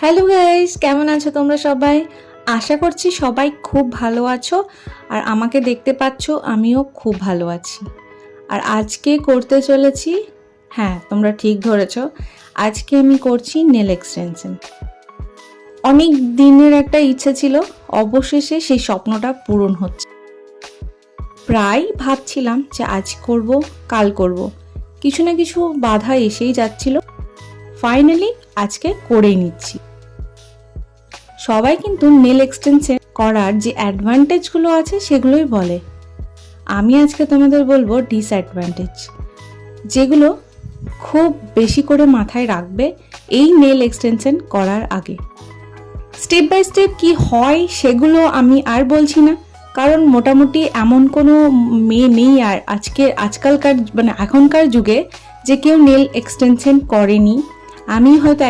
Hello guys, কেমন আছো তোমরা সবাই? আশা করছি সবাই খুব ভালো আছো। আর আমাকে দেখতে পাচ্ছ, আমিও খুব ভালো আছি। আর আজকে করতে চলেছি, হ্যাঁ তোমরা ঠিক ধরেছো, আজকে আমি করছি নেল এক্সটেনশন। অনেক দিনের একটা ইচ্ছে ছিল, অবশেষে সেই স্বপ্নটা পূরণ হচ্ছে। প্রায় ভাবছিলাম যে আজ করব, কাল করব, কিছু না কিছু বাধা এসেই যাচ্ছিল। ফাইনালি আজকে করেই নিচ্ছি। সবাই কিন্তু নেল এক্সটেনশন করার যে অ্যাডভান্টেজগুলো আছে সেগুলোই বলে। আমি আজকে তোমাদের বলবো ডিসঅ্যাডভান্টেজ, যেগুলো খুব বেশি করে মাথায় রাখবে এই নেল এক্সটেনশন করার আগে। স্টেপ বাই স্টেপ কি হয় সেগুলো আমি আর বলছি না, কারণ মোটামুটি এমন কোনো মেয়ে নেই আর আজকালকার এখনকার যুগে যে কেউ নেল এক্সটেনশন করেনি। আমি হয়তো